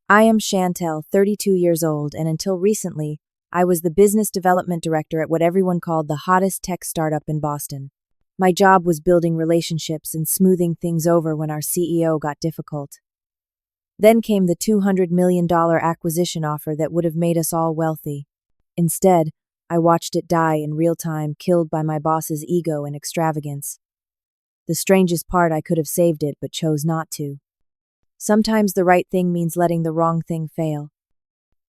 I am Chantel, 32 years old, and until recently, I was the business development director at what everyone called the hottest tech startup in Boston. My job was building relationships and smoothing things over when our CEO got difficult. Then came the $200 million acquisition offer that would have made us all wealthy. Instead, I watched it die in real time, killed by my boss's ego and extravagance. The strangest part, I could have saved it but chose not to. Sometimes the right thing means letting the wrong thing fail.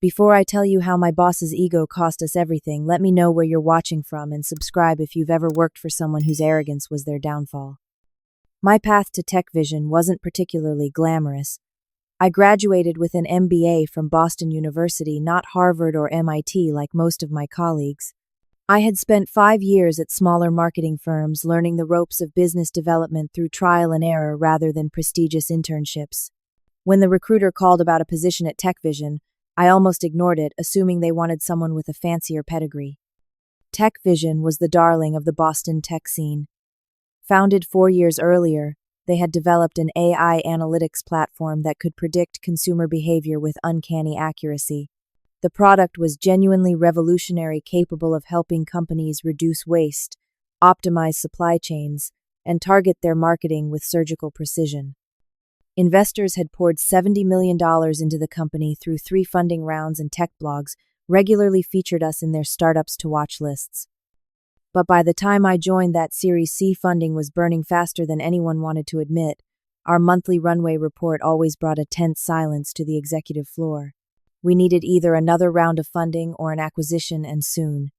Before I tell you how my boss's ego cost us everything, let me know where you're watching from and subscribe if you've ever worked for someone whose arrogance was their downfall. My path to tech vision wasn't particularly glamorous. I graduated with an MBA from Boston University, not Harvard or MIT like most of my colleagues. I had spent 5 years at smaller marketing firms learning the ropes of business development through trial and error rather than prestigious internships. When the recruiter called about a position at TechVision, I almost ignored it, assuming they wanted someone with a fancier pedigree. TechVision was the darling of the Boston tech scene. Founded 4 years earlier, they had developed an AI analytics platform that could predict consumer behavior with uncanny accuracy. The product was genuinely revolutionary, capable of helping companies reduce waste, optimize supply chains, and target their marketing with surgical precision. Investors had poured $70 million into the company through 3 funding rounds, and tech blogs regularly featured us in their startups to watch lists. But by the time I joined, that Series C funding was burning faster than anyone wanted to admit. Our monthly runway report always brought a tense silence to the executive floor. We needed either another round of funding or an acquisition, and soon.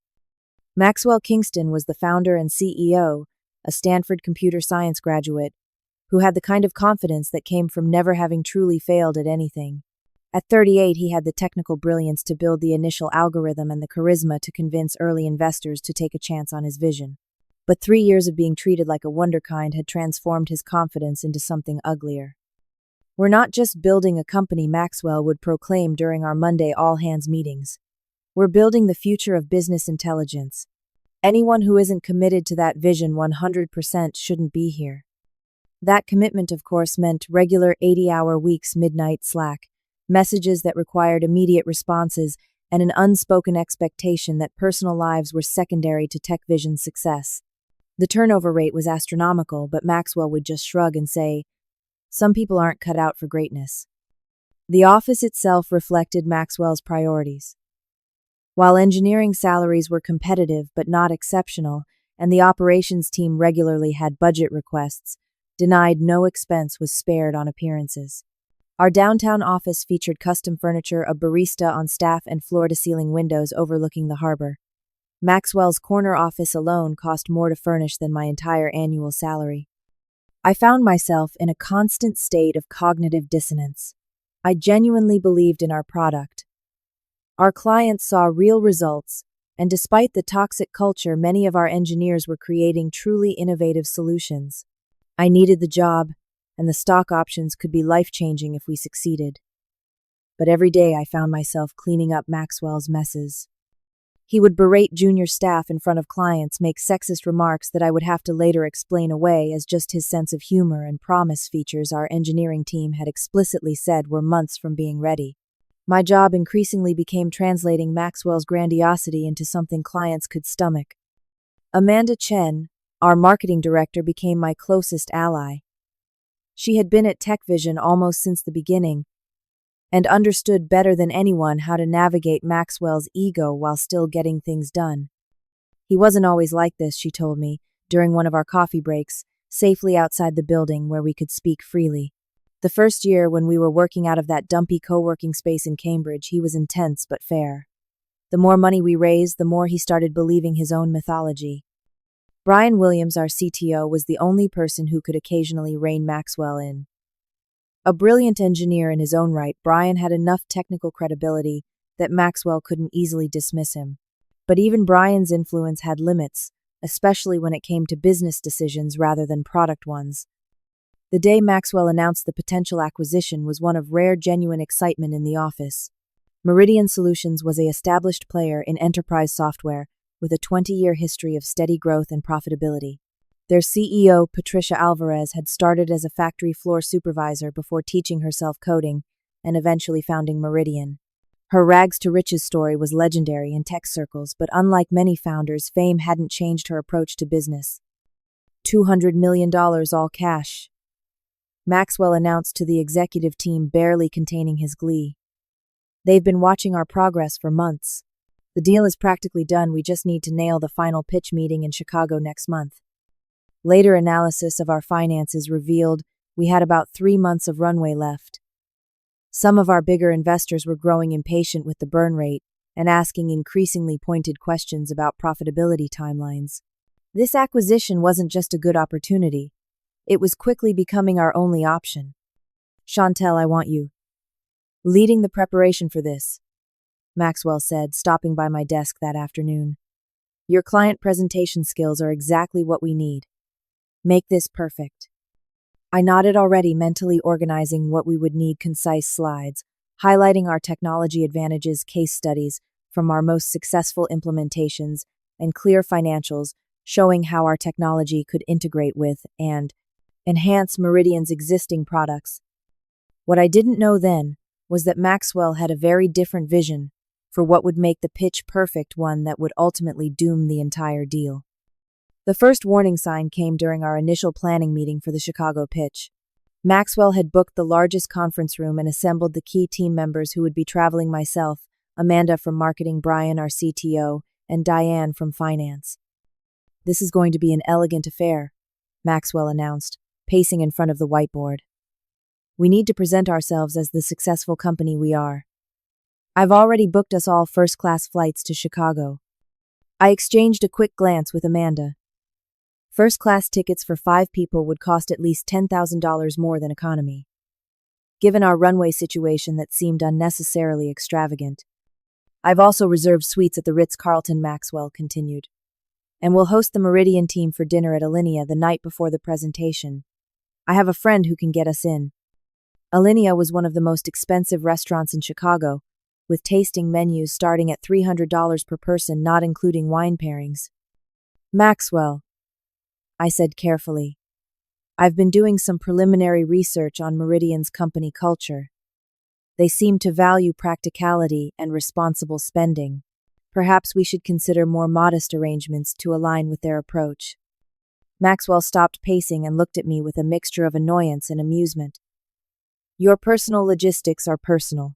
Maxwell Kingston was the founder and CEO, a Stanford computer science graduate, who had the kind of confidence that came from never having truly failed at anything. At 38, he had the technical brilliance to build the initial algorithm and the charisma to convince early investors to take a chance on his vision. But 3 years of being treated like a wunderkind had transformed his confidence into something uglier. "We're not just building a company," Maxwell would proclaim during our Monday all-hands meetings. "We're building the future of business intelligence. Anyone who isn't committed to that vision 100% shouldn't be here." That commitment, of course, meant regular 80-hour weeks, midnight Slack, messages that required immediate responses, and an unspoken expectation that personal lives were secondary to TechVision's success. The turnover rate was astronomical, but Maxwell would just shrug and say, "Some people aren't cut out for greatness." The office itself reflected Maxwell's priorities. While engineering salaries were competitive but not exceptional, and the operations team regularly had budget requests, denied no expense was spared on appearances. Our downtown office featured custom furniture, a barista on staff, and floor-to-ceiling windows overlooking the harbor. Maxwell's corner office alone cost more to furnish than my entire annual salary. I found myself in a constant state of cognitive dissonance. I genuinely believed in our product. Our clients saw real results, and despite the toxic culture, many of our engineers were creating truly innovative solutions. I needed the job, and the stock options could be life-changing if we succeeded. But every day I found myself cleaning up Maxwell's messes. He would berate junior staff in front of clients, make sexist remarks that I would have to later explain away as just his sense of humor, and promise features our engineering team had explicitly said were months from being ready. My job increasingly became translating Maxwell's grandiosity into something clients could stomach. Amanda Chen, our marketing director, became my closest ally. She had been at TechVision almost since the beginning, and understood better than anyone how to navigate Maxwell's ego while still getting things done. He wasn't always like this, she told me, during one of our coffee breaks, safely outside the building where we could speak freely. The first year, when we were working out of that dumpy co-working space in Cambridge, he was intense but fair. The more money we raised, the more he started believing his own mythology. Brian Williams, our CTO, was the only person who could occasionally rein Maxwell in. A brilliant engineer in his own right, Brian had enough technical credibility that Maxwell couldn't easily dismiss him. But even Brian's influence had limits, especially when it came to business decisions rather than product ones. The day Maxwell announced the potential acquisition was one of rare, genuine excitement in the office. Meridian Solutions was an established player in enterprise software, with a 20-year history of steady growth and profitability. Their CEO, Patricia Alvarez, had started as a factory floor supervisor before teaching herself coding, and eventually founding Meridian. Her rags to riches story was legendary in tech circles, but unlike many founders, fame hadn't changed her approach to business. $200 million all cash, Maxwell announced to the executive team, barely containing his glee. They've been watching our progress for months. The deal is practically done, we just need to nail the final pitch meeting in Chicago next month. Later analysis of our finances revealed we had about 3 months of runway left. Some of our bigger investors were growing impatient with the burn rate and asking increasingly pointed questions about profitability timelines. This acquisition wasn't just a good opportunity. It was quickly becoming our only option. Chantel, I want you leading the preparation for this, Maxwell said, stopping by my desk that afternoon. Your client presentation skills are exactly what we need. Make this perfect. I nodded, already mentally organizing what we would need: concise slides, highlighting our technology advantages, case studies from our most successful implementations, and clear financials showing how our technology could integrate with and enhance Meridian's existing products. What I didn't know then was that Maxwell had a very different vision for what would make the pitch perfect, one that would ultimately doom the entire deal. The first warning sign came during our initial planning meeting for the Chicago pitch. Maxwell had booked the largest conference room and assembled the key team members who would be traveling: myself, Amanda from marketing, Brian, our CTO, and Diane from finance. This is going to be an elegant affair, Maxwell announced, pacing in front of the whiteboard. We need to present ourselves as the successful company we are. I've already booked us all first-class flights to Chicago. I exchanged a quick glance with Amanda. First-class tickets for 5 people would cost at least $10,000 more than economy. Given our runway situation, that seemed unnecessarily extravagant. I've also reserved suites at the Ritz-Carlton, Maxwell continued. And we'll host the Meridian team for dinner at Alinea the night before the presentation. I have a friend who can get us in. Alinea was one of the most expensive restaurants in Chicago, with tasting menus starting at $300 per person, not including wine pairings. Maxwell, I said carefully. I've been doing some preliminary research on Meridian's company culture. They seem to value practicality and responsible spending. Perhaps we should consider more modest arrangements to align with their approach. Maxwell stopped pacing and looked at me with a mixture of annoyance and amusement. Your personal logistics are personal,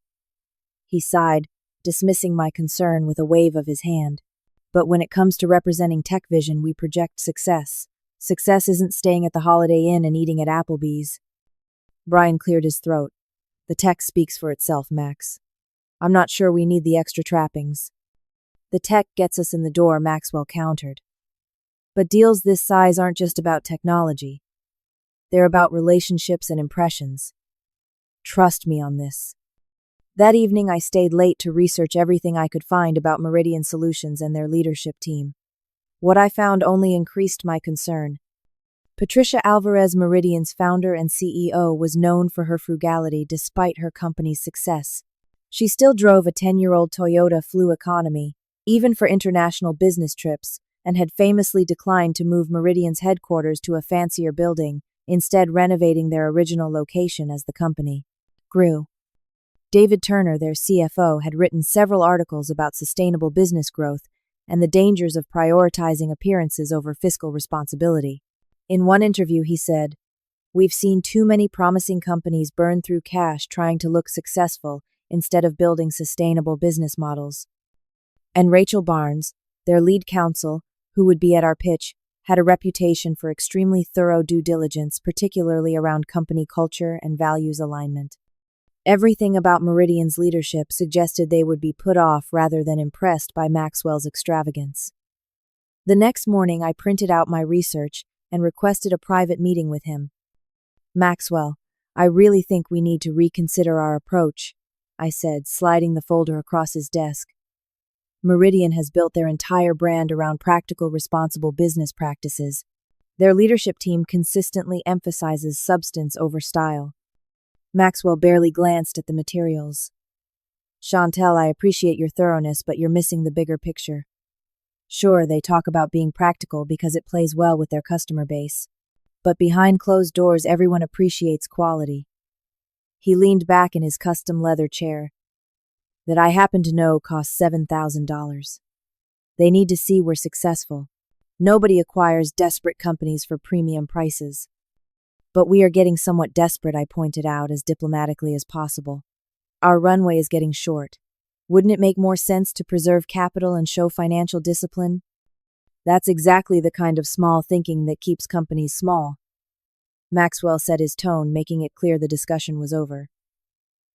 he sighed, dismissing my concern with a wave of his hand. But when it comes to representing tech vision, we project success. Success isn't staying at the Holiday Inn and eating at Applebee's. Brian cleared his throat. The tech speaks for itself, Max. I'm not sure we need the extra trappings. The tech gets us in the door, Maxwell countered. But deals this size aren't just about technology. They're about relationships and impressions. Trust me on this. That evening, I stayed late to research everything I could find about Meridian Solutions and their leadership team. What I found only increased my concern. Patricia Alvarez, Meridian's founder and CEO, was known for her frugality despite her company's success. She still drove a 10-year-old Toyota Flu Economy, even for international business trips, and had famously declined to move Meridian's headquarters to a fancier building, instead renovating their original location as the company grew. David Turner, their CFO, had written several articles about sustainable business growth and the dangers of prioritizing appearances over fiscal responsibility. In one interview, he said, "We've seen too many promising companies burn through cash trying to look successful instead of building sustainable business models." And Rachel Barnes, their lead counsel, who would be at our pitch, had a reputation for extremely thorough due diligence, particularly around company culture and values alignment. Everything about Meridian's leadership suggested they would be put off rather than impressed by Maxwell's extravagance. The next morning, I printed out my research and requested a private meeting with him. Maxwell, I really think we need to reconsider our approach, I said, sliding the folder across his desk. Meridian has built their entire brand around practical, responsible business practices. Their leadership team consistently emphasizes substance over style. Maxwell barely glanced at the materials. Chantel, I appreciate your thoroughness, but you're missing the bigger picture. Sure, they talk about being practical because it plays well with their customer base. But behind closed doors, everyone appreciates quality. He leaned back in his custom leather chair. That I happen to know costs $7,000. They need to see we're successful. Nobody acquires desperate companies for premium prices. But we are getting somewhat desperate, I pointed out as diplomatically as possible. Our runway is getting short. Wouldn't it make more sense to preserve capital and show financial discipline? That's exactly the kind of small thinking that keeps companies small. Maxwell set his tone, making it clear the discussion was over.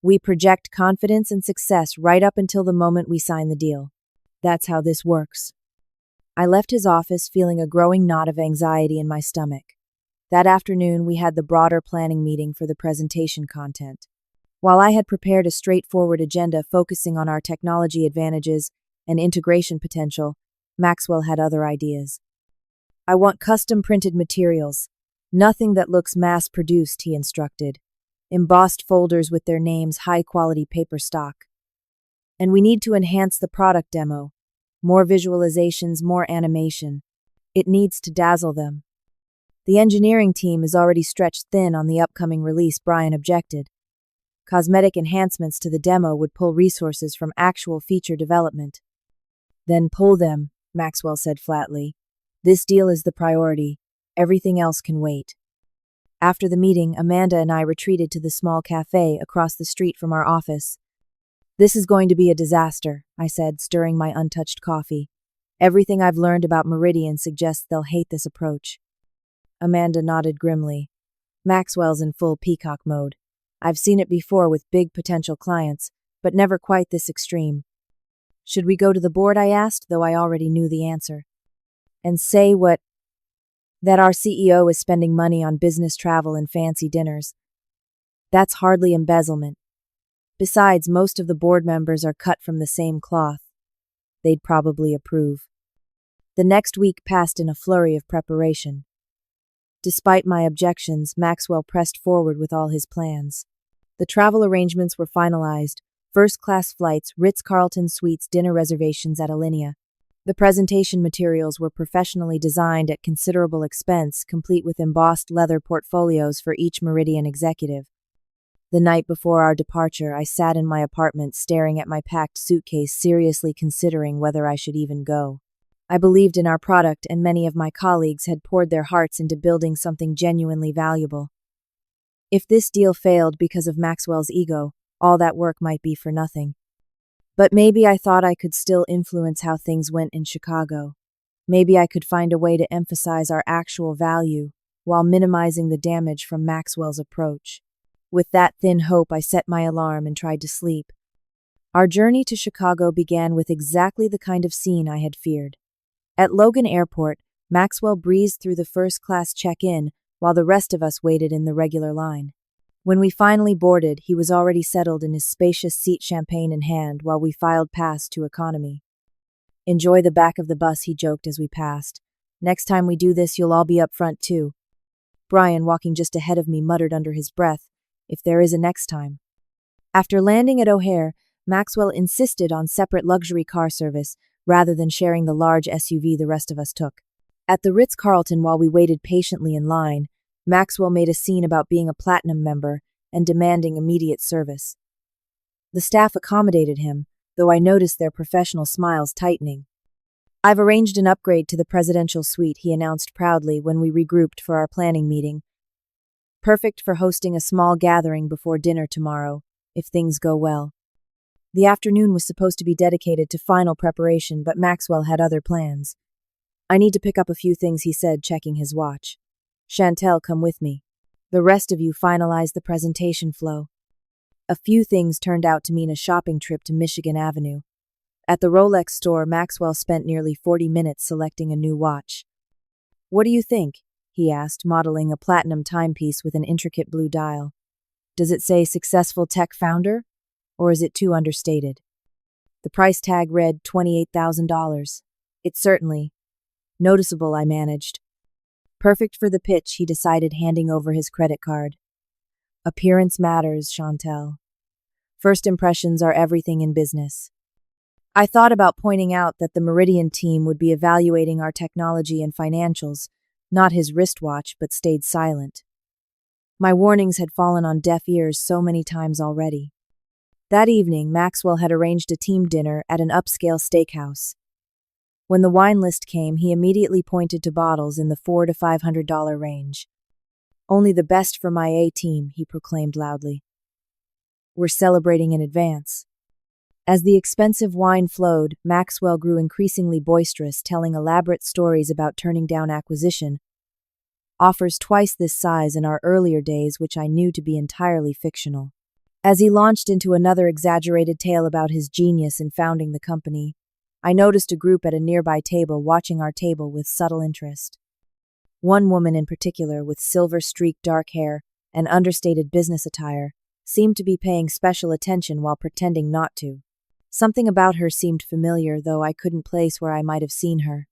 We project confidence and success right up until the moment we sign the deal. That's how this works. I left his office feeling a growing knot of anxiety in my stomach. That afternoon, we had the broader planning meeting for the presentation content. While I had prepared a straightforward agenda focusing on our technology advantages and integration potential, Maxwell had other ideas. I want custom-printed materials. Nothing that looks mass-produced, he instructed. Embossed folders with their names, high-quality paper stock. And we need to enhance the product demo. More visualizations, more animation. It needs to dazzle them. The engineering team is already stretched thin on the upcoming release, Brian objected. Cosmetic enhancements to the demo would pull resources from actual feature development. Then pull them, Maxwell said flatly. This deal is the priority. Everything else can wait. After the meeting, Amanda and I retreated to the small cafe across the street from our office. This is going to be a disaster, I said, stirring my untouched coffee. Everything I've learned about Meridian suggests they'll hate this approach. Amanda nodded grimly. Maxwell's in full peacock mode. I've seen it before with big potential clients, but never quite this extreme. Should we go to the board, I asked, though I already knew the answer. And say what? That our CEO is spending money on business travel and fancy dinners. That's hardly embezzlement. Besides, most of the board members are cut from the same cloth. They'd probably approve. The next week passed in a flurry of preparation. Despite my objections, Maxwell pressed forward with all his plans. The travel arrangements were finalized, first-class flights, Ritz-Carlton suites, dinner reservations at Alinea. The presentation materials were professionally designed at considerable expense, complete with embossed leather portfolios for each Meridian executive. The night before our departure, I sat in my apartment staring at my packed suitcase, seriously considering whether I should even go. I believed in our product, and many of my colleagues had poured their hearts into building something genuinely valuable. If this deal failed because of Maxwell's ego, all that work might be for nothing. But maybe I thought I could still influence how things went in Chicago. Maybe I could find a way to emphasize our actual value while minimizing the damage from Maxwell's approach. With that thin hope, I set my alarm and tried to sleep. Our journey to Chicago began with exactly the kind of scene I had feared. At Logan Airport, Maxwell breezed through the first-class check-in while the rest of us waited in the regular line. When we finally boarded, he was already settled in his spacious seat, champagne in hand, while we filed past to economy. Enjoy the back of the bus, he joked as we passed. Next time we do this, you'll all be up front too. Brian, walking just ahead of me, muttered under his breath, if there is a next time. After landing at O'Hare, Maxwell insisted on separate luxury car service rather than sharing the large SUV the rest of us took. At the Ritz-Carlton, while we waited patiently in line, Maxwell made a scene about being a platinum member and demanding immediate service. The staff accommodated him, though I noticed their professional smiles tightening. I've arranged an upgrade to the presidential suite, he announced proudly when we regrouped for our planning meeting. Perfect for hosting a small gathering before dinner tomorrow, if things go well. The afternoon was supposed to be dedicated to final preparation, but Maxwell had other plans. I need to pick up a few things, he said, checking his watch. Chantel, come with me. The rest of you finalize the presentation flow. A few things turned out to mean a shopping trip to Michigan Avenue. At the Rolex store, Maxwell spent nearly 40 minutes selecting a new watch. What do you think? He asked, modeling a platinum timepiece with an intricate blue dial. Does it say successful tech founder? Or is it too understated? The price tag read $28,000. It's certainly noticeable, I managed. Perfect for the pitch, he decided, handing over his credit card. Appearance matters, Chantel. First impressions are everything in business. I thought about pointing out that the Meridian team would be evaluating our technology and financials, not his wristwatch, but stayed silent. My warnings had fallen on deaf ears so many times already. That evening, Maxwell had arranged a team dinner at an upscale steakhouse. When the wine list came, he immediately pointed to bottles in the $400 to $500 range. "Only the best for my A-team," he proclaimed loudly. "We're celebrating in advance." As the expensive wine flowed, Maxwell grew increasingly boisterous, telling elaborate stories about turning down acquisition offers twice this size in our earlier days, which I knew to be entirely fictional. As he launched into another exaggerated tale about his genius in founding the company, I noticed a group at a nearby table watching our table with subtle interest. One woman in particular, with silver-streaked dark hair and understated business attire, seemed to be paying special attention while pretending not to. Something about her seemed familiar, though I couldn't place where I might have seen her.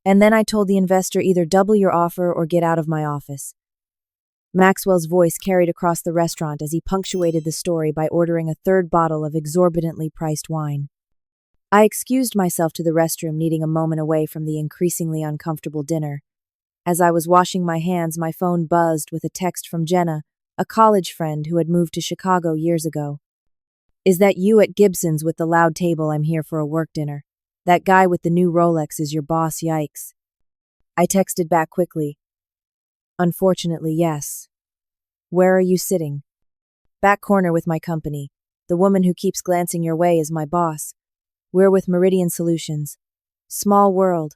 And then I told the investor, "Either double your offer or get out of my office." Maxwell's voice carried across the restaurant as he punctuated the story by ordering a third bottle of exorbitantly priced wine. I excused myself to the restroom, needing a moment away from the increasingly uncomfortable dinner. As I was washing my hands, my phone buzzed with a text from Jenna, a college friend who had moved to Chicago years ago. "Is that you at Gibson's with the loud table? I'm here for a work dinner. That guy with the new Rolex is your boss, yikes." I texted back quickly. "Unfortunately, yes." "Where are you sitting?" "Back corner with my company. The woman who keeps glancing your way is my boss. We're with Meridian Solutions. Small world."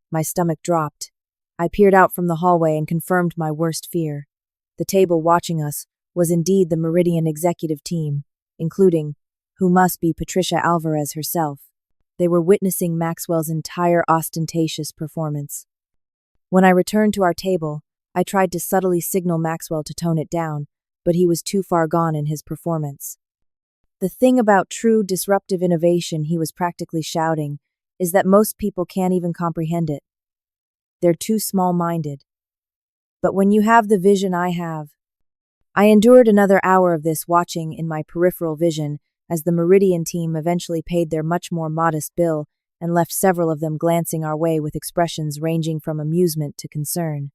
My stomach dropped. I peered out from the hallway and confirmed my worst fear. The table watching us was indeed the Meridian executive team, including, who must be Patricia Alvarez herself. They were witnessing Maxwell's entire ostentatious performance. When I returned to our table, I tried to subtly signal Maxwell to tone it down, but he was too far gone in his performance. "The thing about true disruptive innovation," he was practically shouting, "is that most people can't even comprehend it. They're too small-minded. But when you have the vision I have..." I endured another hour of this, watching in my peripheral vision as the Meridian team eventually paid their much more modest bill and left several of them glancing our way with expressions ranging from amusement to concern.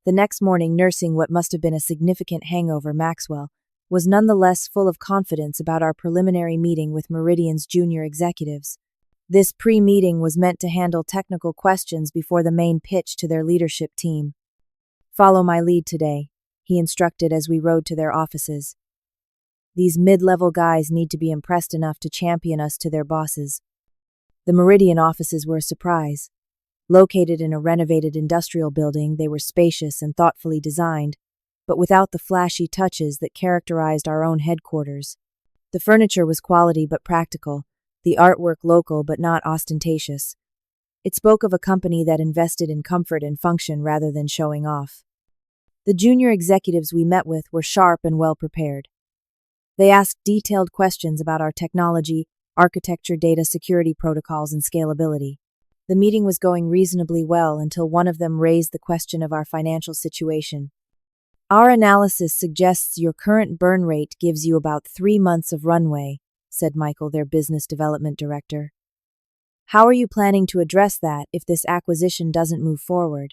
The next morning, nursing what must have been a significant hangover, Maxwell was nonetheless full of confidence about our preliminary meeting with Meridian's junior executives. This pre-meeting was meant to handle technical questions before the main pitch to their leadership team. "Follow my lead today," he instructed as we rode to their offices. "These mid-level guys need to be impressed enough to champion us to their bosses." The Meridian offices were a surprise. Located in a renovated industrial building, they were spacious and thoughtfully designed, but without the flashy touches that characterized our own headquarters. The furniture was quality but practical, the artwork local but not ostentatious. It spoke of a company that invested in comfort and function rather than showing off. The junior executives we met with were sharp and well-prepared. They asked detailed questions about our technology, architecture, data security protocols, and scalability. The meeting was going reasonably well until one of them raised the question of our financial situation. "Our analysis suggests your current burn rate gives you about 3 months of runway," said Michael, their business development director. "How are you planning to address that if this acquisition doesn't move forward?"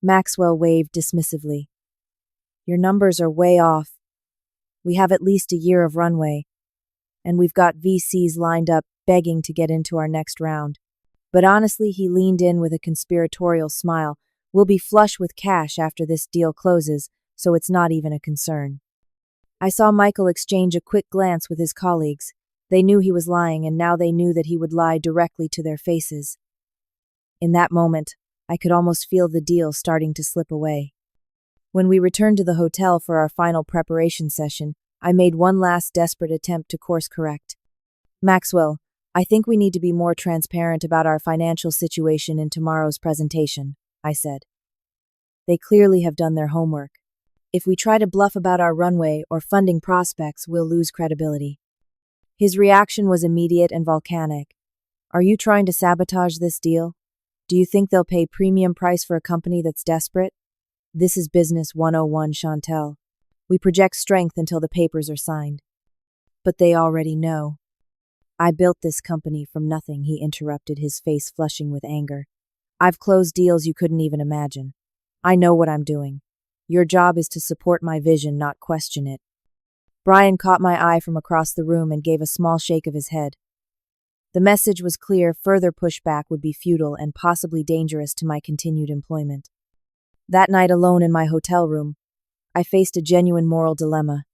Maxwell waved dismissively. "Your numbers are way off. We have at least a year of runway, and we've got VCs lined up begging to get into our next round. But honestly," he leaned in with a conspiratorial smile, "we'll be flush with cash after this deal closes, so it's not even a concern." I saw Michael exchange a quick glance with his colleagues. They knew he was lying, and now they knew that he would lie directly to their faces. In that moment, I could almost feel the deal starting to slip away. When we returned to the hotel for our final preparation session, I made one last desperate attempt to course correct. "Maxwell, I think we need to be more transparent about our financial situation in tomorrow's presentation," I said. "They clearly have done their homework. If we try to bluff about our runway or funding prospects, we'll lose credibility." His reaction was immediate and volcanic. "Are you trying to sabotage this deal? Do you think they'll pay premium price for a company that's desperate? This is business 101, Chantel. We project strength until the papers are signed." "But they already know." "I built this company from nothing," he interrupted, his face flushing with anger. "I've closed deals you couldn't even imagine. I know what I'm doing. Your job is to support my vision, not question it. Brian caught my eye from across the room and gave a small shake of his head. The message was clear: further pushback would be futile and possibly dangerous to my continued employment. That night, alone in my hotel room, I faced a genuine moral dilemma.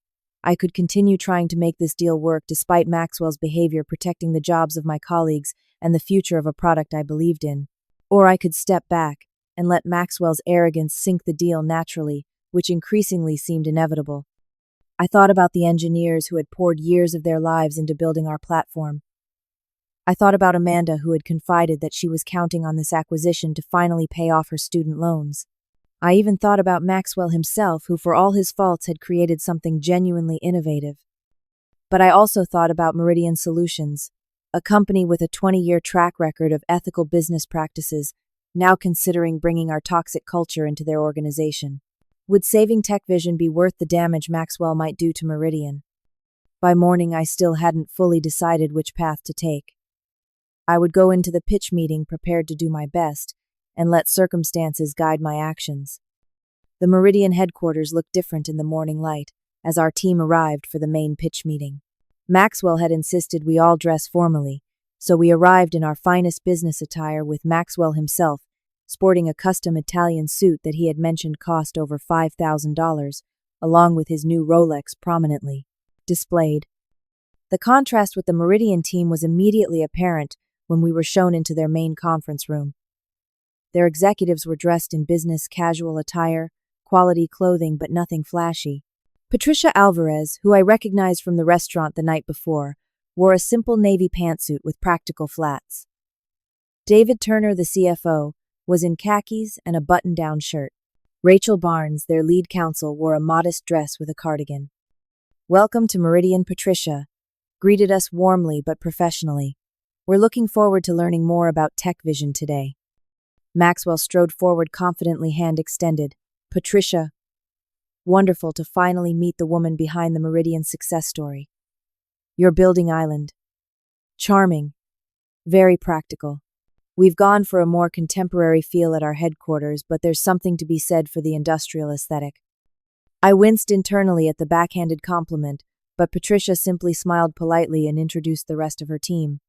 I could continue trying to make this deal work despite Maxwell's behavior protecting the jobs of my colleagues and the future of a product I believed in. Or I could step back and let Maxwell's arrogance sink the deal naturally, which increasingly seemed inevitable. I thought about the engineers who had poured years of their lives into building our platform. I thought about Amanda, who had confided that she was counting on this acquisition to finally pay off her student loans. I even thought about Maxwell himself, who for all his faults had created something genuinely innovative. But I also thought about Meridian Solutions, a company with a 20-year track record of ethical business practices, now considering bringing our toxic culture into their organization. Would saving TechVision be worth the damage Maxwell might do to Meridian? By morning, I still hadn't fully decided which path to take. I would go into the pitch meeting prepared to do my best and let circumstances guide my actions. The Meridian headquarters looked different in the morning light as our team arrived for the main pitch meeting. Maxwell had insisted we all dress formally, so we arrived in our finest business attire, with Maxwell himself sporting a custom Italian suit that he had mentioned cost over $5,000, along with his new Rolex prominently displayed. The contrast with the Meridian team was immediately apparent when we were shown into their main conference room. Their executives were dressed in business casual attire, quality clothing, but nothing flashy. Patricia Alvarez, who I recognized from the restaurant the night before, wore a simple navy pantsuit with practical flats. David Turner, the CFO, was in khakis and a button-down shirt. Rachel Barnes, their lead counsel, wore a modest dress with a cardigan. "Welcome to Meridian," Patricia greeted us warmly but professionally. "We're looking forward to learning more about TechVision today." Maxwell strode forward confidently, hand extended. "Patricia, wonderful to finally meet the woman behind the Meridian success story. Your building island. Charming. Very practical. We've gone for a more contemporary feel at our headquarters, but there's something to be said for the industrial aesthetic." I winced internally at the backhanded compliment, but Patricia simply smiled politely and introduced the rest of her team.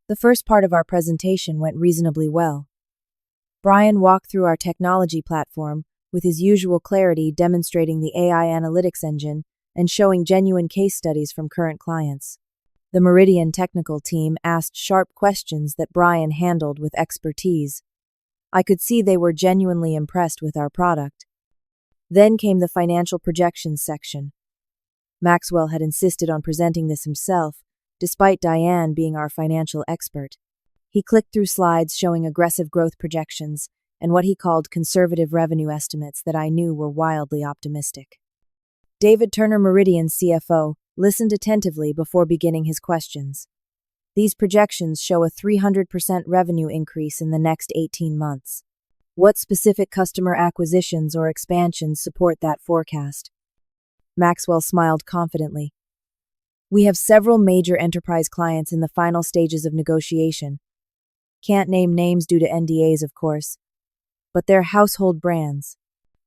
The first part of our presentation went reasonably well. Brian walked through our technology platform, with his usual clarity, demonstrating the AI analytics engine and showing genuine case studies from current clients. The Meridian technical team asked sharp questions that Brian handled with expertise. I could see they were genuinely impressed with our product. Then came the financial projections section. Maxwell had insisted on presenting this himself, despite Diane being our financial expert. He clicked through slides showing aggressive growth projections and what he called conservative revenue estimates that I knew were wildly optimistic. David Turner, Meridian's CFO, listened attentively before beginning his questions. "These projections show a 300% revenue increase in the next 18 months. What specific customer acquisitions or expansions support that forecast?" Maxwell smiled confidently. "We have several major enterprise clients in the final stages of negotiation. Can't name names due to NDAs, of course, but they're household brands.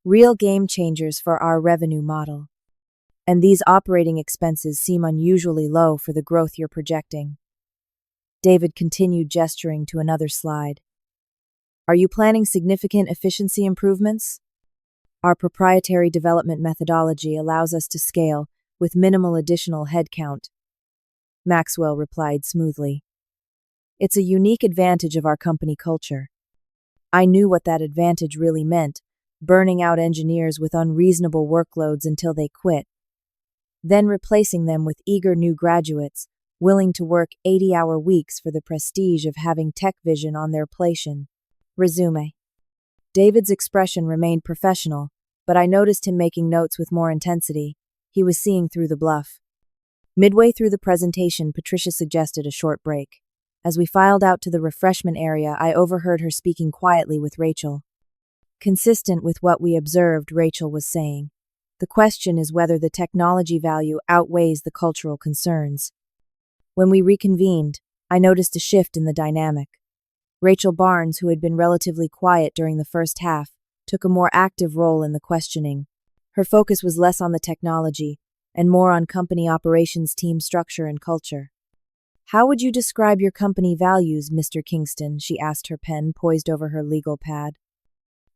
Real game changers for our revenue model. And these operating expenses seem unusually low for the growth you're projecting." David continued, gesturing to another slide. "Are you planning significant efficiency improvements? Our proprietary development methodology allows us to scale with minimal additional headcount." Maxwell replied smoothly. "It's a unique advantage of our company culture." I knew what that advantage really meant: burning out engineers with unreasonable workloads until they quit, then replacing them with eager new graduates willing to work 80-hour weeks for the prestige of having TechVision on their plation. Resume. David's expression remained professional, but I noticed him making notes with more intensity. He was seeing through the bluff. Midway through the presentation, Patricia suggested a short break. As we filed out to the refreshment area, I overheard her speaking quietly with Rachel. Consistent with what we observed, Rachel was saying, "The question is whether the technology value outweighs the cultural concerns." When we reconvened, I noticed a shift in the dynamic. Rachel Barnes, who had been relatively quiet during the first half, took a more active role in the questioning. Her focus was less on the technology and more on company operations, team structure, and culture. "How would you describe your company values, Mr. Kingston?" she asked, her pen poised over her legal pad.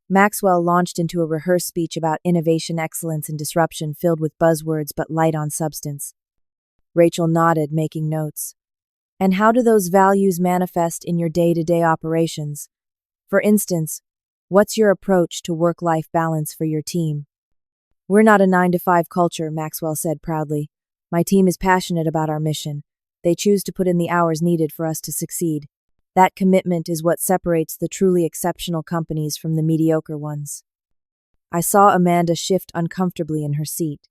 Maxwell launched into a rehearsed speech about innovation, excellence, and disruption, filled with buzzwords but light on substance. Rachel nodded, making notes. "And how do those values manifest in your day-to-day operations? For instance, what's your approach to work-life balance for your team?" "We're not a 9-to-5 culture," Maxwell said proudly. "My team is passionate about our mission. They choose to put in the hours needed for us to succeed. That commitment is what separates the truly exceptional companies from the mediocre ones." I saw Amanda shift uncomfortably in her seat.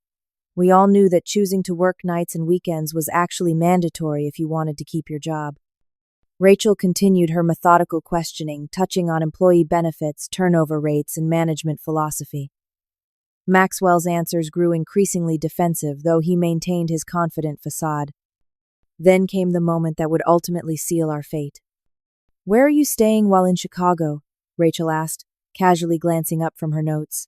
We all knew that choosing to work nights and weekends was actually mandatory if you wanted to keep your job. Rachel continued her methodical questioning, touching on employee benefits, turnover rates, and management philosophy. Maxwell's answers grew increasingly defensive, though he maintained his confident facade. Then came the moment that would ultimately seal our fate. "Where are you staying while in Chicago?" Rachel asked, casually glancing up from her notes.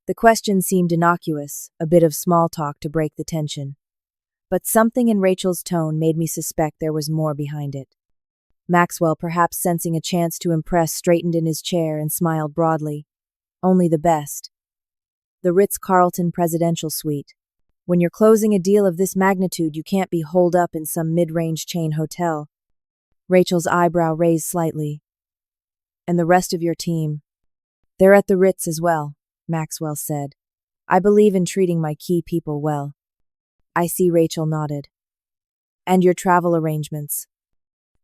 The question seemed innocuous, a bit of small talk to break the tension. But something in Rachel's tone made me suspect there was more behind it. Maxwell, perhaps sensing a chance to impress, straightened in his chair and smiled broadly. "Only the best. The Ritz-Carlton Presidential Suite. When you're closing a deal of this magnitude, you can't be holed up in some mid-range chain hotel." Rachel's eyebrow raised slightly. "And the rest of your team?" "They're at the Ritz as well," Maxwell said. "I believe in treating my key people well." "I see," Rachel nodded. "And your travel arrangements?"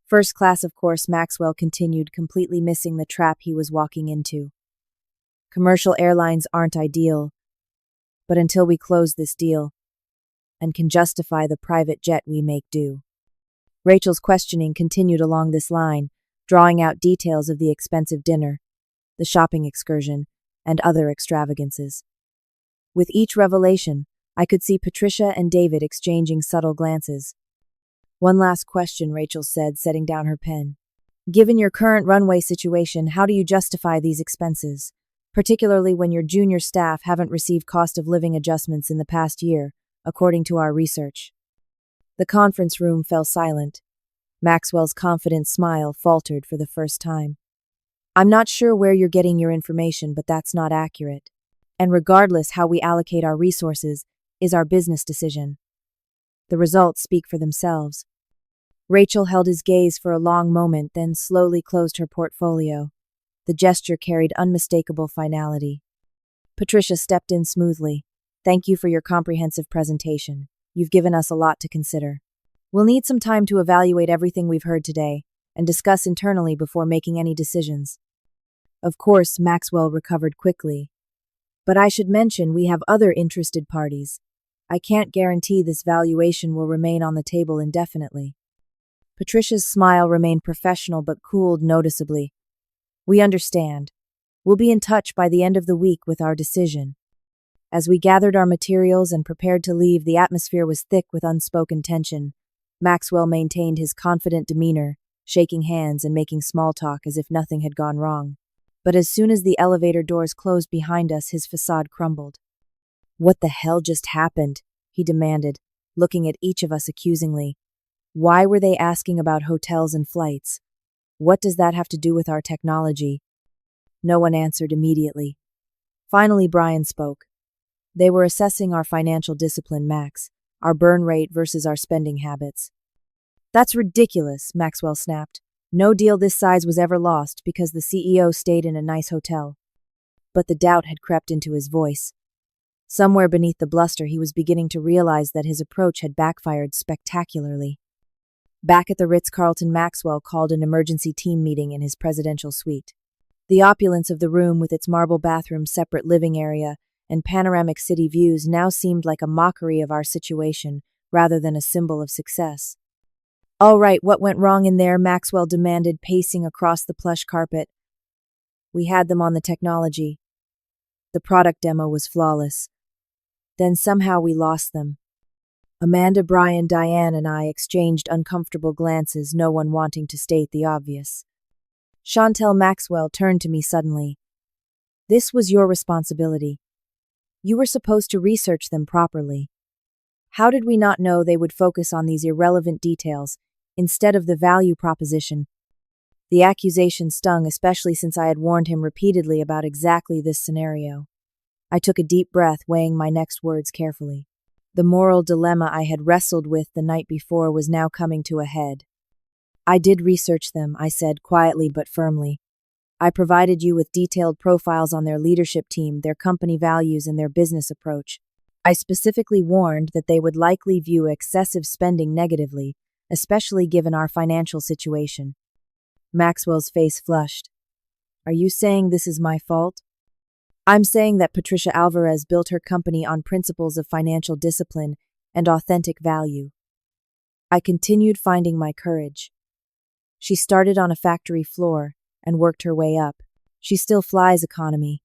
"First class, of course," Maxwell continued, completely missing the trap he was walking into. "Commercial airlines aren't ideal, but until we close this deal and can justify the private jet, we make do." Rachel's questioning continued along this line, drawing out details of the expensive dinner, the shopping excursion, and other extravagances. With each revelation, I could see Patricia and David exchanging subtle glances. "One last question," Rachel said, setting down her pen. "Given your current runway situation, how do you justify these expenses, particularly when your junior staff haven't received cost of living adjustments in the past year, according to our research?" The conference room fell silent. Maxwell's confident smile faltered for the first time. "I'm not sure where you're getting your information, but that's not accurate. And regardless, how we allocate our resources is our business decision. The results speak for themselves." Rachel held his gaze for a long moment, then slowly closed her portfolio. The gesture carried unmistakable finality. Patricia stepped in smoothly. "Thank you for your comprehensive presentation. You've given us a lot to consider. We'll need some time to evaluate everything we've heard today and discuss internally before making any decisions." "Of course," Maxwell recovered quickly. "But I should mention we have other interested parties. I can't guarantee this valuation will remain on the table indefinitely." Patricia's smile remained professional but cooled noticeably. "We understand. We'll be in touch by the end of the week with our decision." As we gathered our materials and prepared to leave, the atmosphere was thick with unspoken tension. Maxwell maintained his confident demeanor, shaking hands and making small talk as if nothing had gone wrong. But as soon as the elevator doors closed behind us, his facade crumbled. "What the hell just happened?" he demanded, looking at each of us accusingly. "Why were they asking about hotels and flights? What does that have to do with our technology?" No one answered immediately. Finally, Brian spoke. "They were assessing our financial discipline, Max, our burn rate versus our spending habits." "That's ridiculous," Maxwell snapped. "No deal this size was ever lost because the CEO stayed in a nice hotel." But the doubt had crept into his voice. Somewhere beneath the bluster, he was beginning to realize that his approach had backfired spectacularly. Back at the Ritz-Carlton, Maxwell called an emergency team meeting in his presidential suite. The opulence of the room, with its marble bathroom, separate living area, and panoramic city views, now seemed like a mockery of our situation rather than a symbol of success. "All right, what went wrong in there?" Maxwell demanded, pacing across the plush carpet. "We had them on the technology. The product demo was flawless. Then somehow we lost them." Amanda, Brian, Diane, and I exchanged uncomfortable glances, no one wanting to state the obvious. Chantel. Maxwell turned to me suddenly. This was your responsibility. You were supposed to research them properly. How did we not know they would focus on these irrelevant details instead of the value proposition? The accusation stung, especially since I had warned him repeatedly about exactly this scenario. I took a deep breath, weighing my next words carefully. The moral dilemma I had wrestled with the night before was now coming to a head. I did research them, I said, quietly but firmly. I provided you with detailed profiles on their leadership team, their company values, and their business approach. I specifically warned that they would likely view excessive spending negatively, especially given our financial situation. Maxwell's face flushed. Are you saying this is my fault? I'm saying that Patricia Alvarez built her company on principles of financial discipline and authentic value. I continued finding my courage. She started on a factory floor and worked her way up. She still flies economy.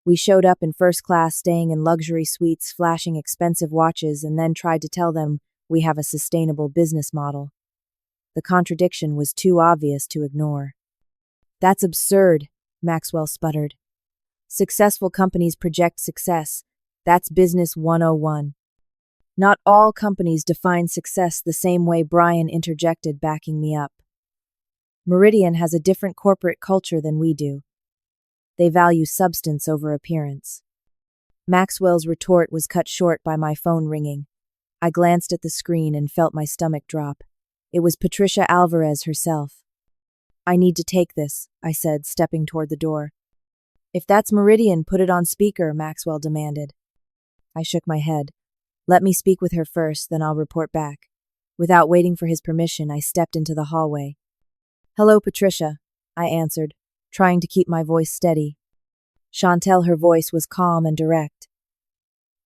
We showed up in first class, staying in luxury suites, flashing expensive watches, and then tried to tell them we have a sustainable business model. The contradiction was too obvious to ignore. That's absurd, Maxwell sputtered. Successful companies project success. That's business 101. Not all companies define success the same way, Brian interjected, backing me up. Meridian has a different corporate culture than we do. They value substance over appearance. Maxwell's retort was cut short by my phone ringing. I glanced at the screen and felt my stomach drop. It was Patricia Alvarez herself. I need to take this, I said, stepping toward the door. If that's Meridian, put it on speaker, Maxwell demanded. I shook my head. Let me speak with her first, then I'll report back. Without waiting for his permission, I stepped into the hallway. Hello, Patricia, I answered, trying to keep my voice steady. Chantel, her voice was calm and direct.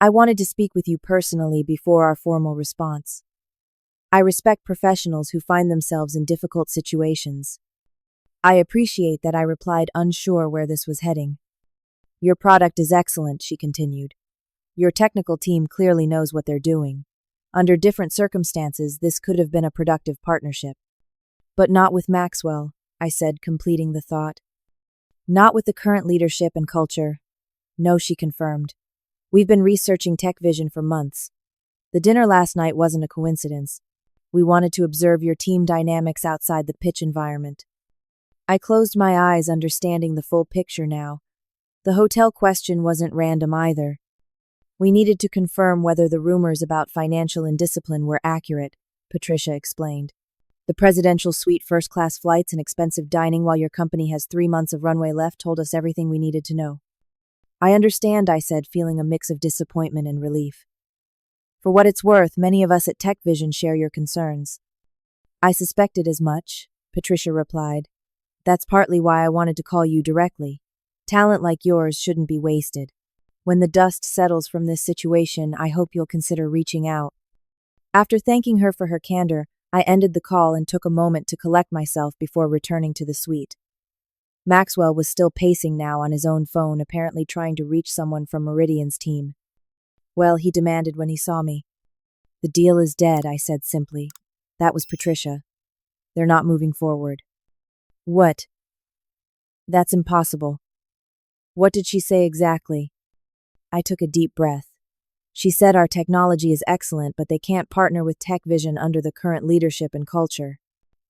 I wanted to speak with you personally before our formal response. I respect professionals who find themselves in difficult situations. I appreciate that I replied, unsure where this was heading. Your product is excellent, she continued. Your technical team clearly knows what they're doing. Under different circumstances, this could have been a productive partnership. But not with Maxwell, I said, completing the thought. Not with the current leadership and culture. No, she confirmed. We've been researching Tech Vision for months. The dinner last night wasn't a coincidence. We wanted to observe your team dynamics outside the pitch environment. I closed my eyes, understanding the full picture now. The hotel question wasn't random either. We needed to confirm whether the rumors about financial indiscipline were accurate, Patricia explained. The presidential suite, first-class flights, and expensive dining while your company has 3 months of runway left told us everything we needed to know. I understand, I said, feeling a mix of disappointment and relief. For what it's worth, many of us at Tech Vision share your concerns. I suspected as much, Patricia replied. That's partly why I wanted to call you directly. Talent like yours shouldn't be wasted. When the dust settles from this situation, I hope you'll consider reaching out. After thanking her for her candor, I ended the call and took a moment to collect myself before returning to the suite. Maxwell was still pacing now on his own phone, apparently trying to reach someone from Meridian's team. Well, he demanded when he saw me. The deal is dead, I said simply. That was Patricia. They're not moving forward. What? That's impossible. What did she say exactly? I took a deep breath. She said our technology is excellent, but they can't partner with Tech Vision under the current leadership and culture.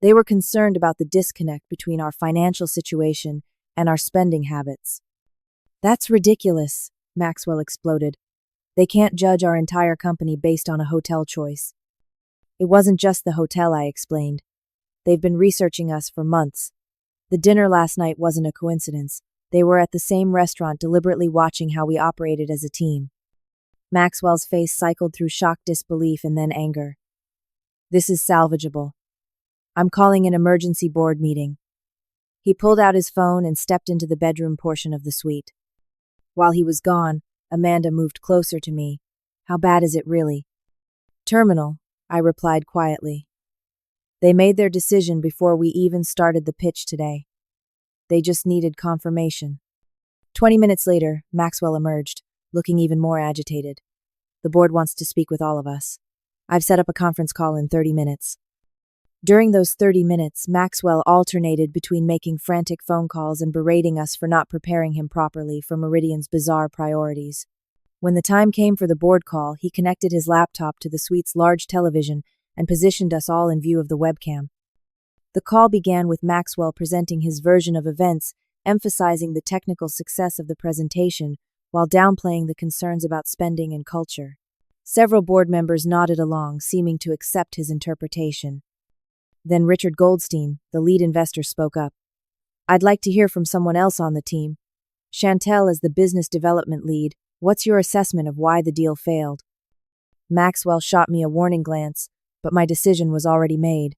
They were concerned about the disconnect between our financial situation and our spending habits. That's ridiculous, Maxwell exploded. They can't judge our entire company based on a hotel choice. It wasn't just the hotel, I explained. They've been researching us for months. The dinner last night wasn't a coincidence. They were at the same restaurant, deliberately watching how we operated as a team. Maxwell's face cycled through shocked disbelief and then anger. This is salvageable. I'm calling an emergency board meeting. He pulled out his phone and stepped into the bedroom portion of the suite. While he was gone, Amanda moved closer to me. How bad is it really? Terminal, I replied quietly. They made their decision before we even started the pitch today. They just needed confirmation. 20 minutes later, Maxwell emerged, looking even more agitated. The board wants to speak with all of us. I've set up a conference call in 30 minutes. During those 30 minutes, Maxwell alternated between making frantic phone calls and berating us for not preparing him properly for Meridian's bizarre priorities. When the time came for the board call, he connected his laptop to the suite's large television and positioned us all in view of the webcam. The call began with Maxwell presenting his version of events, emphasizing the technical success of the presentation while downplaying the concerns about spending and culture. Several board members nodded along, seeming to accept his interpretation. Then Richard Goldstein, the lead investor, spoke up. "I'd like to hear from someone else on the team. Chantel, as the business development lead, what's your assessment of why the deal failed?" Maxwell shot me a warning glance, but my decision was already made.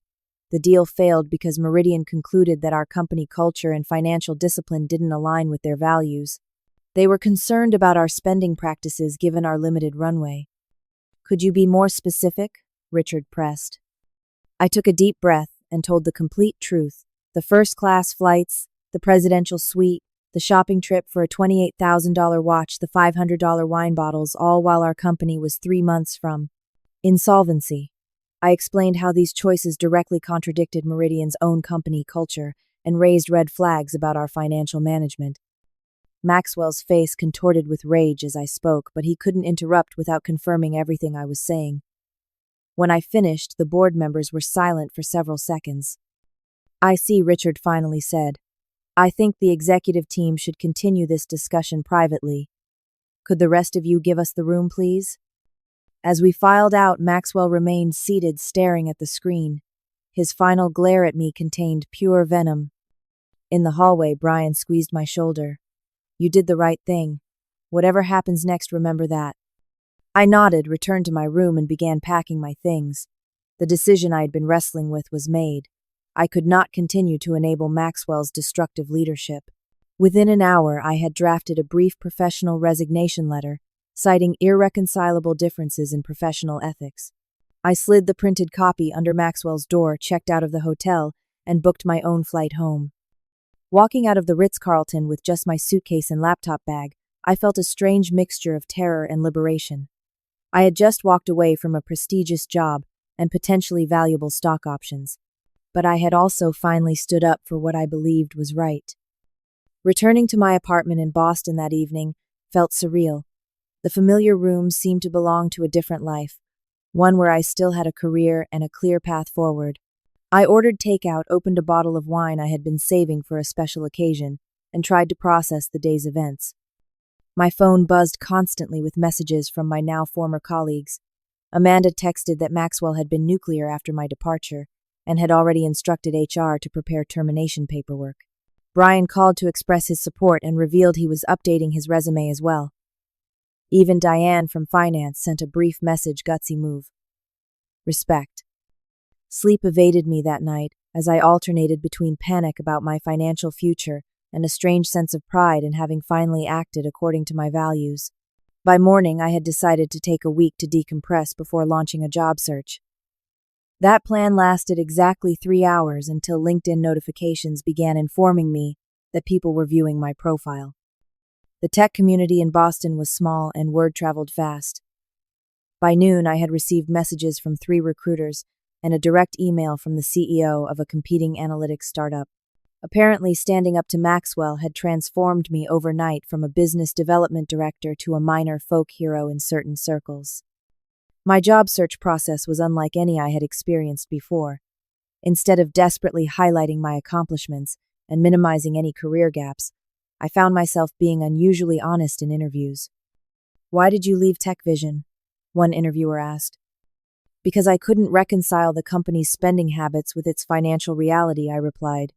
The deal failed because Meridian concluded that our company culture and financial discipline didn't align with their values. They were concerned about our spending practices given our limited runway. "Could you be more specific?" Richard pressed. I took a deep breath and told the complete truth. The first-class flights, the presidential suite, the shopping trip for a $28,000 watch, the $500 wine bottles, all while our company was 3 months from insolvency. I explained how these choices directly contradicted Meridian's own company culture and raised red flags about our financial management. Maxwell's face contorted with rage as I spoke, but he couldn't interrupt without confirming everything I was saying. When I finished, the board members were silent for several seconds. "I see," Richard finally said. "I think the executive team should continue this discussion privately. Could the rest of you give us the room, please?" As we filed out, Maxwell remained seated, staring at the screen. His final glare at me contained pure venom. In the hallway, Brian squeezed my shoulder. "You did the right thing. Whatever happens next, remember that." I nodded, returned to my room, and began packing my things. The decision I had been wrestling with was made. I could not continue to enable Maxwell's destructive leadership. Within an hour, I had drafted a brief professional resignation letter, citing irreconcilable differences in professional ethics. I slid the printed copy under Maxwell's door, checked out of the hotel, and booked my own flight home. Walking out of the Ritz-Carlton with just my suitcase and laptop bag, I felt a strange mixture of terror and liberation. I had just walked away from a prestigious job and potentially valuable stock options, but I had also finally stood up for what I believed was right. Returning to my apartment in Boston that evening felt surreal. The familiar rooms seemed to belong to a different life, one where I still had a career and a clear path forward. I ordered takeout, opened a bottle of wine I had been saving for a special occasion, and tried to process the day's events. My phone buzzed constantly with messages from my now former colleagues. Amanda texted that Maxwell had been nuclear after my departure and had already instructed HR to prepare termination paperwork. Brian called to express his support and revealed he was updating his resume as well. Even Diane from finance sent a brief message, "Gutsy move. Respect." Sleep evaded me that night as I alternated between panic about my financial future and a strange sense of pride in having finally acted according to my values. By morning, I had decided to take a week to decompress before launching a job search. That plan lasted exactly 3 hours until LinkedIn notifications began informing me that people were viewing my profile. The tech community in Boston was small and word traveled fast. By noon, I had received messages from 3 recruiters and a direct email from the CEO of a competing analytics startup. Apparently, standing up to Maxwell had transformed me overnight from a business development director to a minor folk hero in certain circles. My job search process was unlike any I had experienced before. Instead of desperately highlighting my accomplishments and minimizing any career gaps, I found myself being unusually honest in interviews. "Why did you leave TechVision?" one interviewer asked. "Because I couldn't reconcile the company's spending habits with its financial reality," I replied.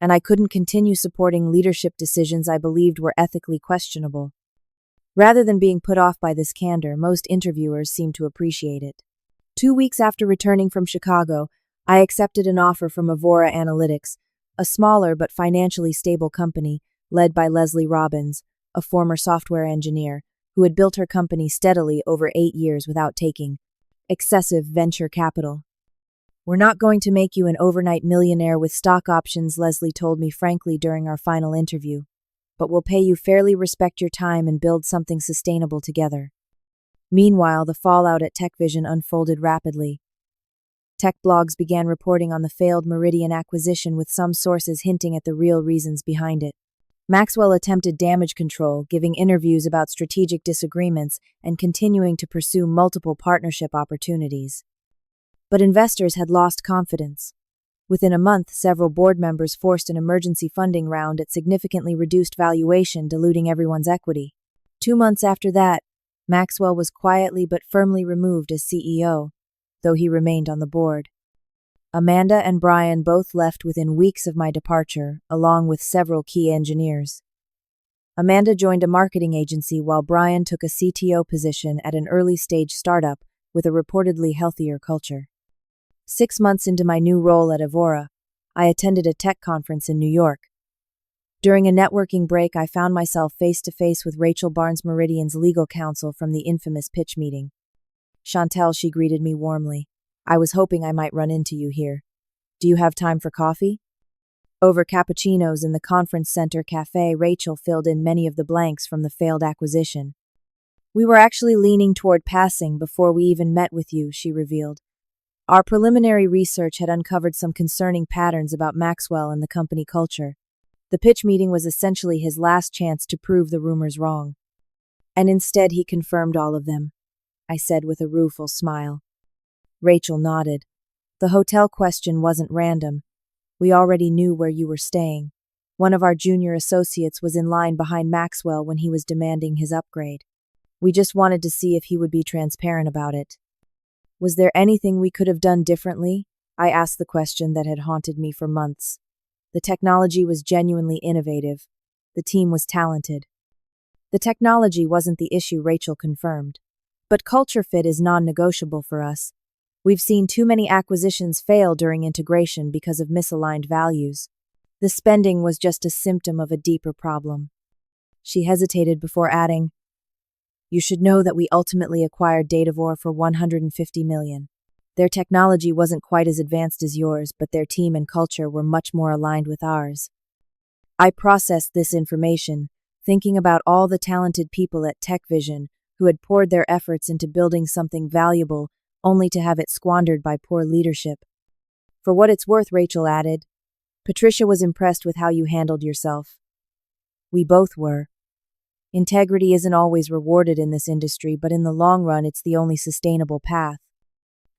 "And I couldn't continue supporting leadership decisions I believed were ethically questionable." Rather than being put off by this candor, most interviewers seemed to appreciate it. 2 weeks after returning from Chicago, I accepted an offer from Avora Analytics, a smaller but financially stable company led by Leslie Robbins, a former software engineer who had built her company steadily over 8 years without taking excessive venture capital. "We're not going to make you an overnight millionaire with stock options," Leslie told me frankly during our final interview, "but we'll pay you fairly, respect your time, and build something sustainable together." Meanwhile, the fallout at TechVision unfolded rapidly. Tech blogs began reporting on the failed Meridian acquisition, with some sources hinting at the real reasons behind it. Maxwell attempted damage control, giving interviews about strategic disagreements and continuing to pursue multiple partnership opportunities. But investors had lost confidence. Within a month, several board members forced an emergency funding round at significantly reduced valuation, diluting everyone's equity. 2 months after that, Maxwell was quietly but firmly removed as CEO, though he remained on the board. Amanda and Brian both left within weeks of my departure, along with several key engineers. Amanda joined a marketing agency while Brian took a CTO position at an early-stage startup with a reportedly healthier culture. 6 months into my new role at Evora, I attended a tech conference in New York. During a networking break, I found myself face-to-face with Rachel Barnes, Meridian's legal counsel from the infamous pitch meeting. Chantel, she greeted me warmly. I was hoping I might run into you here. Do you have time for coffee? Over cappuccinos in the conference center cafe, Rachel filled in many of the blanks from the failed acquisition. We were actually leaning toward passing before we even met with you, she revealed. Our preliminary research had uncovered some concerning patterns about Maxwell and the company culture. The pitch meeting was essentially his last chance to prove the rumors wrong. And instead he confirmed all of them, I said with a rueful smile. Rachel nodded. The hotel question wasn't random. We already knew where you were staying. One of our junior associates was in line behind Maxwell when he was demanding his upgrade. We just wanted to see if he would be transparent about it. Was there anything we could have done differently? I asked the question that had haunted me for months. The technology was genuinely innovative. The team was talented. The technology wasn't the issue, Rachel confirmed. But culture fit is non-negotiable for us. We've seen too many acquisitions fail during integration because of misaligned values. The spending was just a symptom of a deeper problem. She hesitated before adding, You should know that we ultimately acquired Datavor for $150 million. Their technology wasn't quite as advanced as yours, but their team and culture were much more aligned with ours. I processed this information, thinking about all the talented people at TechVision who had poured their efforts into building something valuable only to have it squandered by poor leadership. For what it's worth, Rachel added, Patricia was impressed with how you handled yourself. We both were. Integrity isn't always rewarded in this industry, but in the long run, it's the only sustainable path.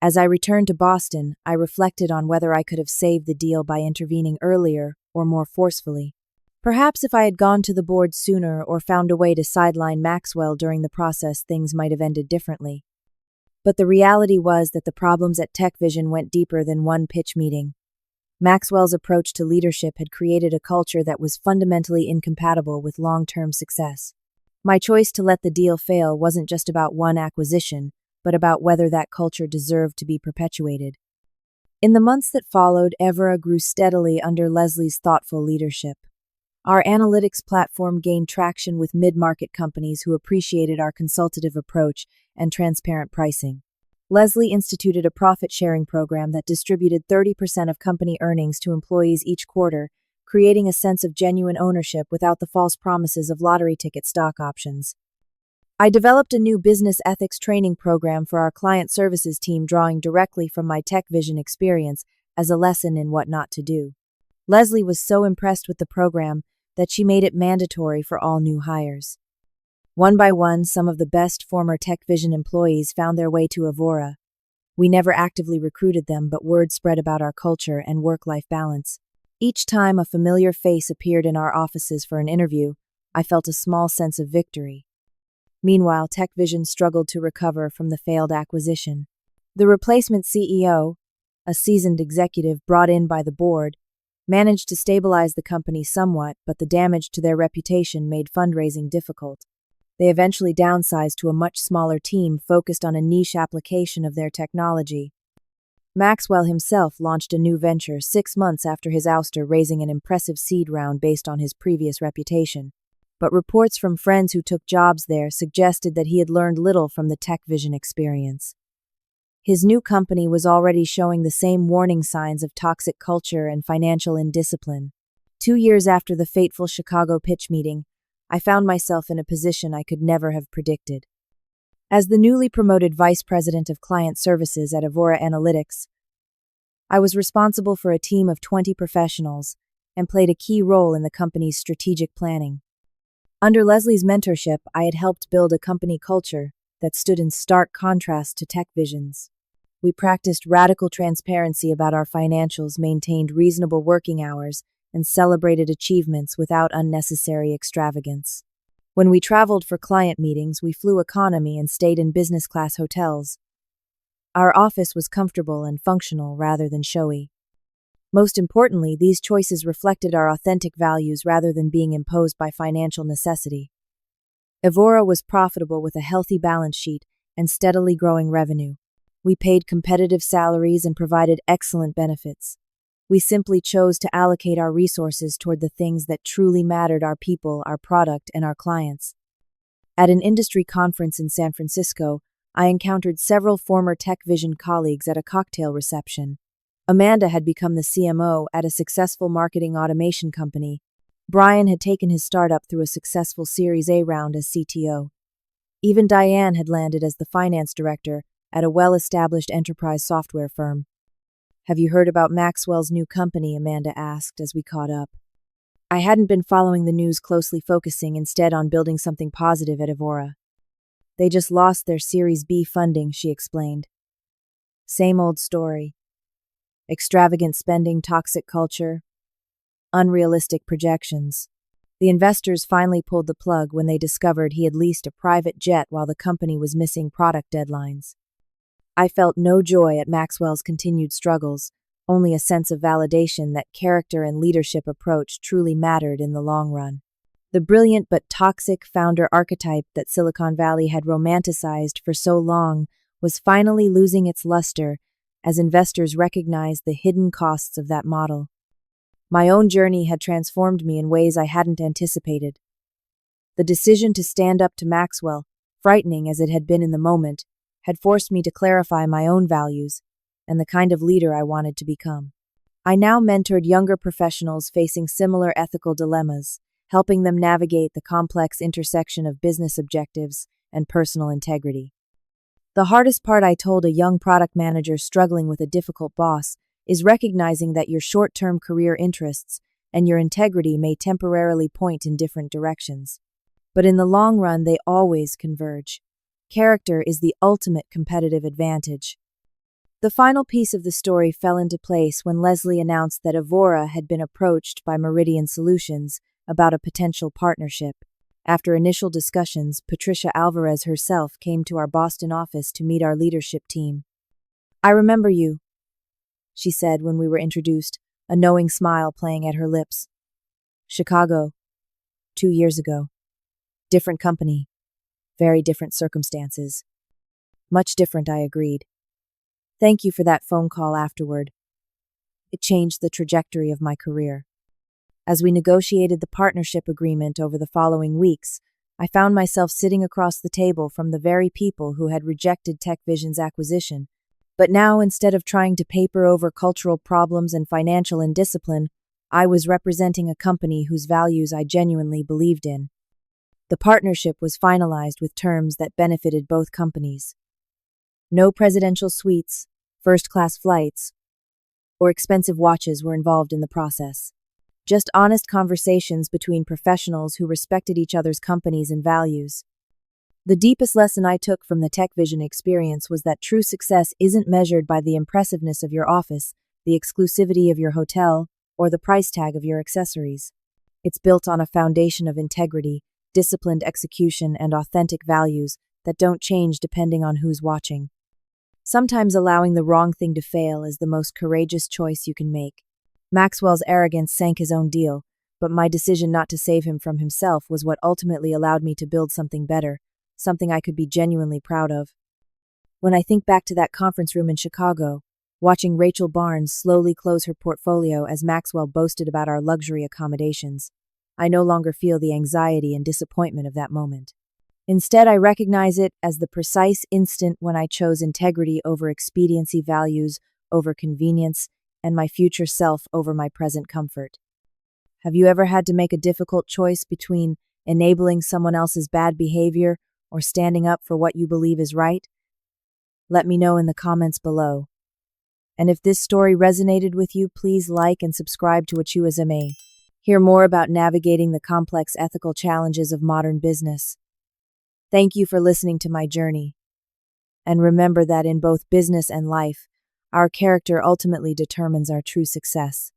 As I returned to Boston, I reflected on whether I could have saved the deal by intervening earlier or more forcefully. Perhaps if I had gone to the board sooner or found a way to sideline Maxwell during the process, things might have ended differently. But the reality was that the problems at TechVision went deeper than one pitch meeting. Maxwell's approach to leadership had created a culture that was fundamentally incompatible with long-term success. My choice to let the deal fail wasn't just about one acquisition, but about whether that culture deserved to be perpetuated. In the months that followed, Evora grew steadily under Leslie's thoughtful leadership. Our analytics platform gained traction with mid-market companies who appreciated our consultative approach and transparent pricing. Leslie instituted a profit-sharing program that distributed 30% of company earnings to employees each quarter, creating a sense of genuine ownership without the false promises of lottery ticket stock options. I developed a new business ethics training program for our client services team, drawing directly from my TechVision experience as a lesson in what not to do. Leslie was so impressed with the program that she made it mandatory for all new hires. One by one, some of the best former TechVision employees found their way to Evora. We never actively recruited them, but word spread about our culture and work-life balance. Each time a familiar face appeared in our offices for an interview, I felt a small sense of victory. Meanwhile, TechVision struggled to recover from the failed acquisition. The replacement CEO, a seasoned executive brought in by the board, managed to stabilize the company somewhat, but the damage to their reputation made fundraising difficult. They eventually downsized to a much smaller team focused on a niche application of their technology. Maxwell himself launched a new venture 6 months after his ouster, raising an impressive seed round based on his previous reputation. But reports from friends who took jobs there suggested that he had learned little from the TechVision experience. His new company was already showing the same warning signs of toxic culture and financial indiscipline. 2 years after the fateful Chicago pitch meeting, I found myself in a position I could never have predicted. As the newly promoted Vice President of Client Services at Evora Analytics, I was responsible for a team of 20 professionals and played a key role in the company's strategic planning. Under Leslie's mentorship, I had helped build a company culture that stood in stark contrast to tech visions. We practiced radical transparency about our financials, maintained reasonable working hours, and celebrated achievements without unnecessary extravagance. When we traveled for client meetings, we flew economy and stayed in business-class hotels. Our office was comfortable and functional rather than showy. Most importantly, these choices reflected our authentic values rather than being imposed by financial necessity. Evora was profitable with a healthy balance sheet and steadily growing revenue. We paid competitive salaries and provided excellent benefits. We simply chose to allocate our resources toward the things that truly mattered: our people, our product, and our clients. At an industry conference in San Francisco, I encountered several former TechVision colleagues at a cocktail reception. Amanda had become the CMO at a successful marketing automation company. Brian had taken his startup through a successful Series A round as CTO. Even Diane had landed as the finance director at a well-established enterprise software firm. "Have you heard about Maxwell's new company?" Amanda asked as we caught up. I hadn't been following the news closely, focusing instead on building something positive at Evora. "They just lost their Series B funding," she explained. "Same old story. Extravagant spending, toxic culture, unrealistic projections." The investors finally pulled the plug when they discovered he had leased a private jet while the company was missing product deadlines. I felt no joy at Maxwell's continued struggles, only a sense of validation that character and leadership approach truly mattered in the long run. The brilliant but toxic founder archetype that Silicon Valley had romanticized for so long was finally losing its luster as investors recognized the hidden costs of that model. My own journey had transformed me in ways I hadn't anticipated. The decision to stand up to Maxwell, frightening as it had been in the moment, had forced me to clarify my own values and the kind of leader I wanted to become. I now mentored younger professionals facing similar ethical dilemmas, helping them navigate the complex intersection of business objectives and personal integrity. The hardest part, I told a young product manager struggling with a difficult boss, is recognizing that your short-term career interests and your integrity may temporarily point in different directions. But in the long run, they always converge. Character is the ultimate competitive advantage. The final piece of the story fell into place when Leslie announced that Evora had been approached by Meridian Solutions about a potential partnership. After initial discussions, Patricia Alvarez herself came to our Boston office to meet our leadership team. "I remember you," she said when we were introduced, a knowing smile playing at her lips. "Chicago, 2 years ago. Different company. Very different circumstances." "Much different," I agreed. "Thank you for that phone call afterward. It changed the trajectory of my career." As we negotiated the partnership agreement over the following weeks, I found myself sitting across the table from the very people who had rejected TechVision's acquisition. But now, instead of trying to paper over cultural problems and financial indiscipline, I was representing a company whose values I genuinely believed in. The partnership was finalized with terms that benefited both companies. No presidential suites, first-class flights, or expensive watches were involved in the process. Just honest conversations between professionals who respected each other's companies and values. The deepest lesson I took from the TechVision experience was that true success isn't measured by the impressiveness of your office, the exclusivity of your hotel, or the price tag of your accessories. It's built on a foundation of integrity, disciplined execution, and authentic values that don't change depending on who's watching. Sometimes allowing the wrong thing to fail is the most courageous choice you can make. Maxwell's arrogance sank his own deal, but my decision not to save him from himself was what ultimately allowed me to build something better, something I could be genuinely proud of. When I think back to that conference room in Chicago, watching Rachel Barnes slowly close her portfolio as Maxwell boasted about our luxury accommodations, I no longer feel the anxiety and disappointment of that moment. Instead, I recognize it as the precise instant when I chose integrity over expediency, values over convenience, and my future self over my present comfort. Have you ever had to make a difficult choice between enabling someone else's bad behavior or standing up for what you believe is right? Let me know in the comments below. And if this story resonated with you, please like and subscribe to Achuazame. Hear more about navigating the complex ethical challenges of modern business. Thank you for listening to my journey. And remember that in both business and life, our character ultimately determines our true success.